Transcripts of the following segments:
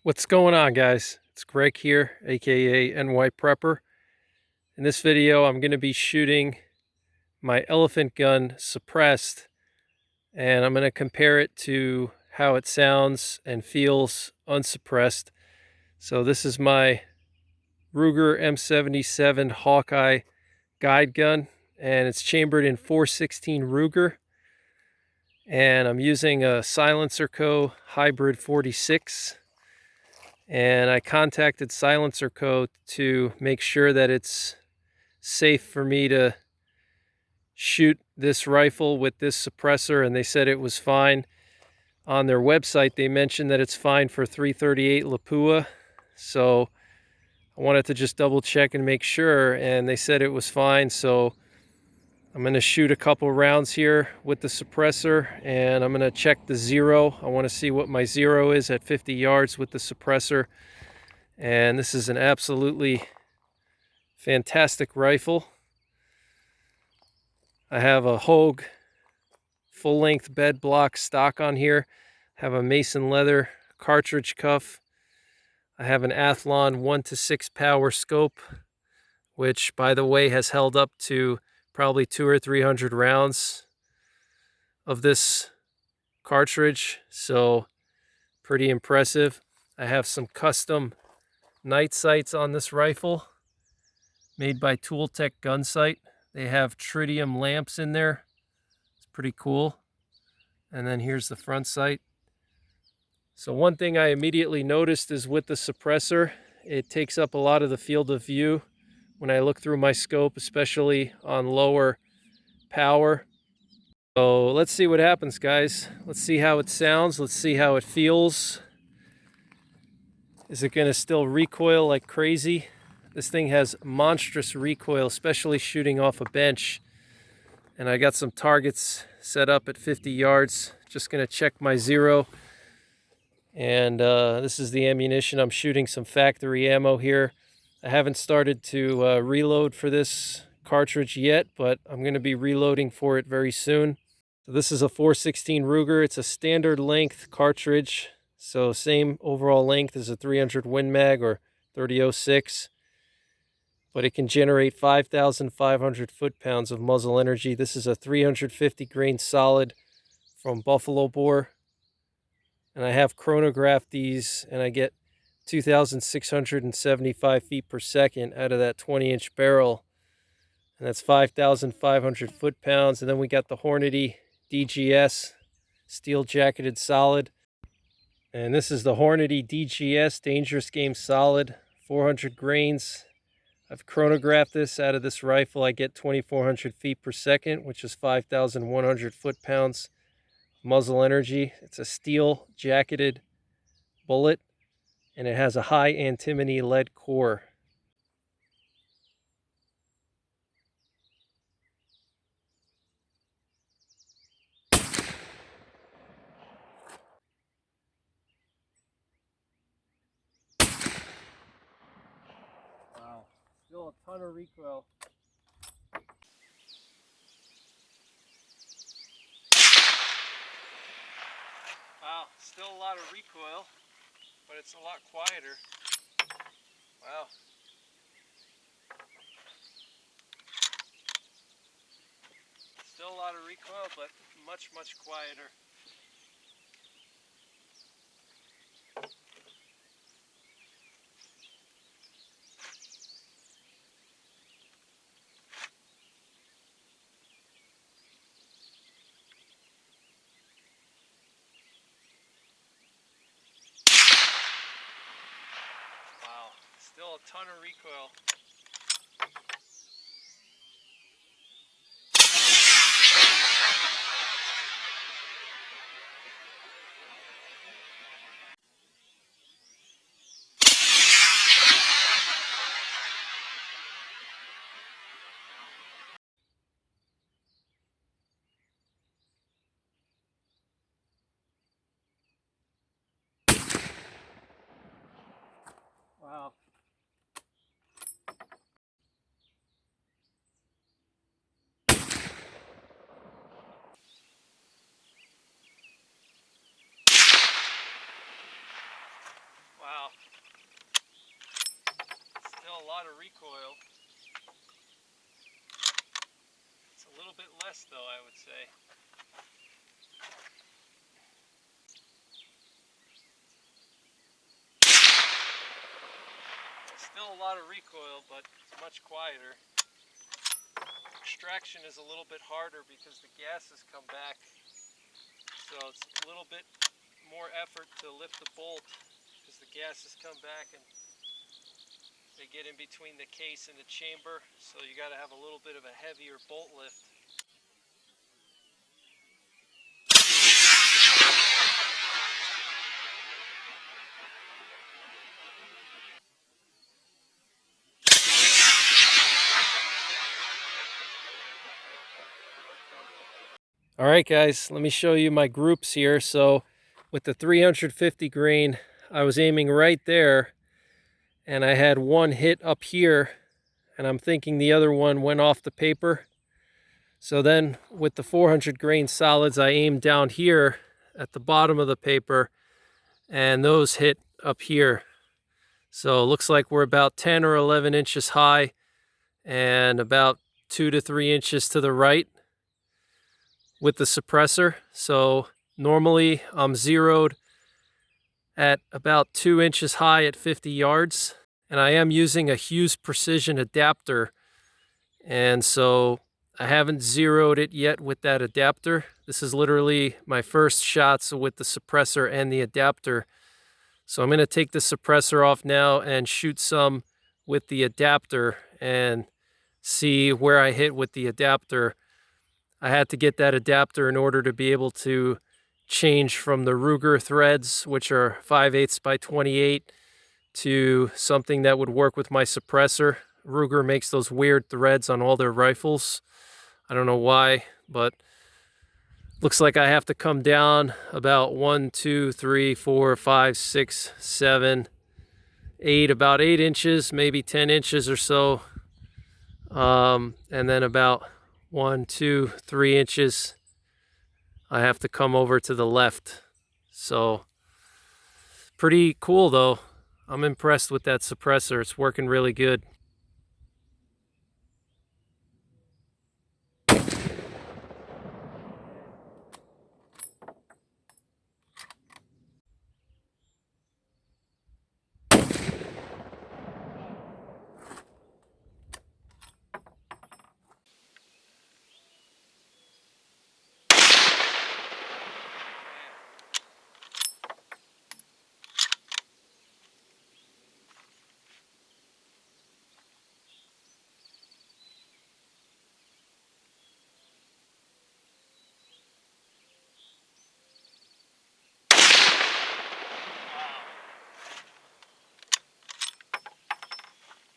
What's going on, guys? It's Greg here, aka NYPrepper. In this video, I'm going to be shooting my elephant gun suppressed, and I'm going to compare it to how it sounds and feels unsuppressed. So this is my Ruger M77 Hawkeye guide gun, and it's chambered in 416 Ruger, and I'm using a Silencer Co. Hybrid 46. And I contacted Silencer Co. to make sure that it's safe for me to shoot this rifle with this suppressor, and they said it was fine. On their website, they mentioned that it's fine for .338 Lapua, so I wanted to just double check and make sure, and they said it was fine. So I'm going to shoot a couple rounds here with the suppressor, and I'm going to check the zero. I want to see what my zero is at 50 yards with the suppressor. And this is an absolutely fantastic rifle. I have a Hogue full-length bed block stock on here. I have a Mason leather cartridge cuff. I have an Athlon 1-to-6 power scope, which, by the way, has held up to probably 200 or 300 rounds of this cartridge, so pretty impressive. I have some custom night sights on this rifle made by Tooltech Gun Sight. They have tritium lamps in there. It's pretty cool. And then here's the front sight. So one thing I immediately noticed is with the suppressor, it takes up a lot of the field of view when I look through my scope, especially on lower power. So let's see what happens, guys. Let's see how it sounds. Let's see how it feels. Is it going to still recoil like crazy? This thing has monstrous recoil, especially shooting off a bench. And I got some targets set up at 50 yards. Just going to check my zero. And this is the ammunition. I'm shooting some factory ammo here. I haven't started to reload for this cartridge yet, but I'm going to be reloading for it very soon. So this is a 416 Ruger. It's a standard length cartridge. So same overall length as a 300 Win Mag or 3006. But it can generate 5,500 foot-pounds of muzzle energy. This is a 350 grain solid from Buffalo Bore. And I have chronographed these, and I get 2,675 feet per second out of that 20-inch barrel. And that's 5,500 foot-pounds. And then we got the Hornady DGS, steel-jacketed solid. And this is the Hornady DGS, Dangerous Game Solid, 400 grains. I've chronographed this out of this rifle. I get 2,400 feet per second, which is 5,100 foot-pounds muzzle energy. It's a steel jacketed bullet, and it has a high antimony lead core. Wow, still a ton of recoil. Wow, still a lot of recoil, but it's a lot quieter. Wow. Still a lot of recoil, but much, much quieter. Wow, still a ton of recoil. Wow. Wow. Still a lot of recoil. It's a little bit less though, I would say. Still a lot of recoil, but it's much quieter. Extraction is a little bit harder because the gases come back. So it's a little bit more effort to lift the bolt because the gases come back and they get in between the case and the chamber. So you got to have a little bit of a heavier bolt lift. All right, guys, let me show you my groups here. So with the 350 grain, I was aiming right there and I had one hit up here and I'm thinking the other one went off the paper. So then with the 400 grain solids, I aimed down here at the bottom of the paper and those hit up here. So it looks like we're about 10 or 11 inches high and about 2 to 3 inches to the right with the suppressor. So normally I'm zeroed at about 2 inches high at 50 yards. And I am using a Hughes Precision adapter. And so I haven't zeroed it yet with that adapter. This is literally my first shots with the suppressor and the adapter. So I'm going to take the suppressor off now and shoot some with the adapter and see where I hit with the adapter. I had to get that adapter in order to be able to change from the Ruger threads, which are 5/8 by 28, to something that would work with my suppressor. Ruger makes those weird threads on all their rifles. I don't know why, but looks like I have to come down about 1, 2, 3, 4, 5, 6, 7, 8, about 8 inches, maybe 10 inches or so. And then about 1, 2, 3 inches, I have to come over to the left. So pretty cool though. I'm impressed with that suppressor. It's working really good.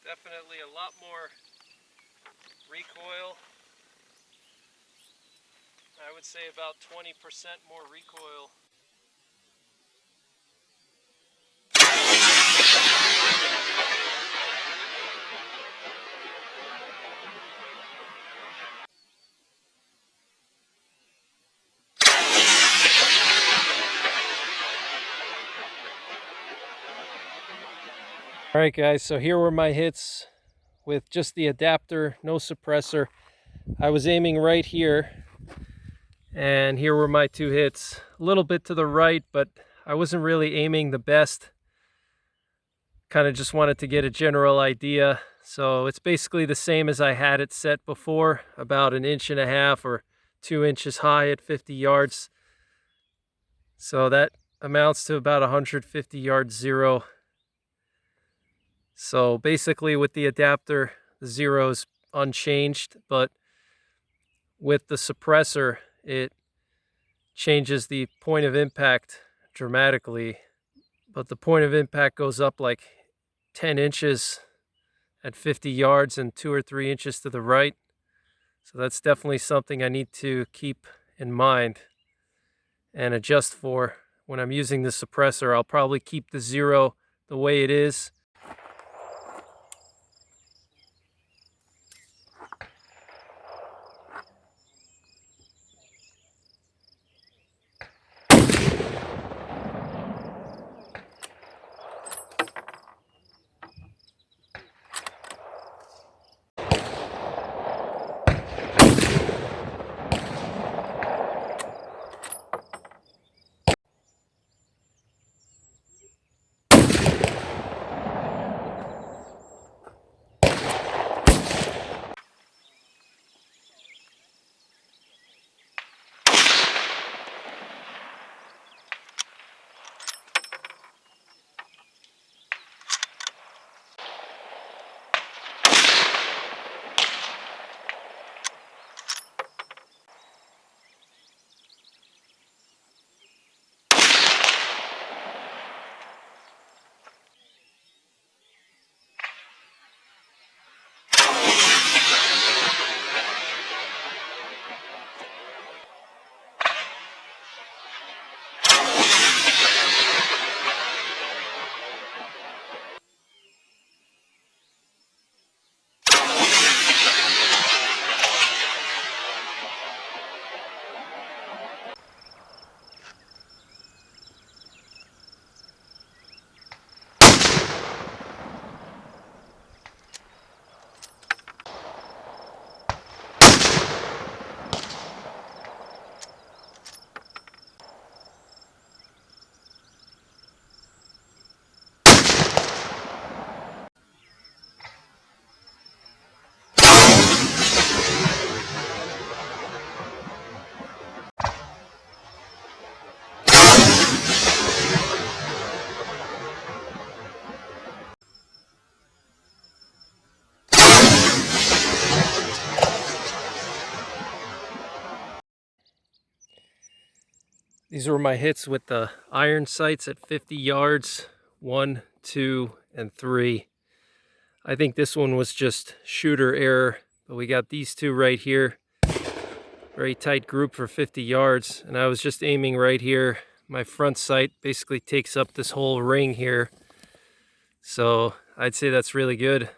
Definitely a lot more recoil. I would say about 20% more recoil. All right, guys, so here were my hits with just the adapter, no suppressor. I was aiming right here, and here were my two hits. A little bit to the right, but I wasn't really aiming the best. Kind of just wanted to get a general idea. So it's basically the same as I had it set before, about 1.5 inches or 2 inches high at 50 yards. So that amounts to about 150 yards zero. So basically with the adapter, the zero is unchanged, but with the suppressor, it changes the point of impact dramatically. But the point of impact goes up like 10 inches at 50 yards and 2 or 3 inches to the right. So that's definitely something I need to keep in mind and adjust for when I'm using the suppressor. I'll probably keep the zero the way it is. These were my hits with the iron sights at 50 yards, 1, 2, and 3. I think this one was just shooter error, but we got these two right here. Very tight group for 50 yards, and I was just aiming right here. My front sight basically takes up this whole ring here. So I'd say that's really good.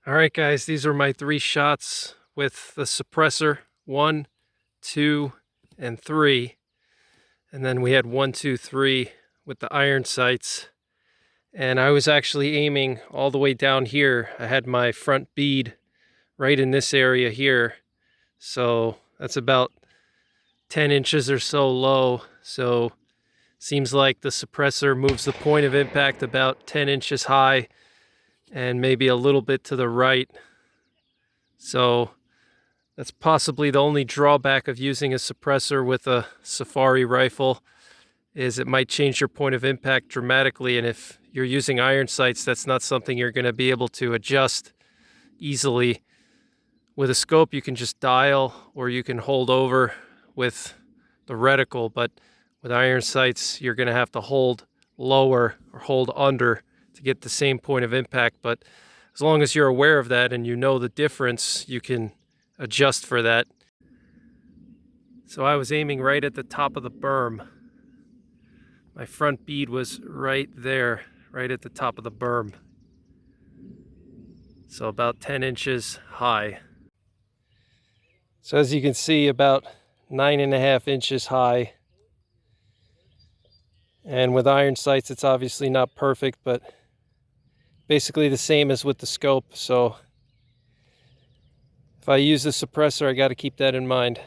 All right, guys, these are my 3 shots with the suppressor, 1, 2, and 3. And then we had 1, 2, 3 with the iron sights. And I was actually aiming all the way down here. I had my front bead right in this area here. So that's about 10 inches or so low. So seems like the suppressor moves the point of impact about 10 inches high and maybe a little bit to the right. So that's possibly the only drawback of using a suppressor with a safari rifle, is it might change your point of impact dramatically. And if you're using iron sights, that's not something you're going to be able to adjust easily. With a scope, you can just dial, or you can hold over with the reticle, but with iron sights, you're going to have to hold lower or hold under to get the same point of impact. But as long as you're aware of that and you know the difference, you can adjust for that. So I was aiming right at the top of the berm. My front bead was right there, right at the top of the berm. So about 10 inches high. So as you can see, about 9.5 inches high. And with iron sights, it's obviously not perfect, but basically the same as with the scope. So if I use the suppressor, I got to keep that in mind.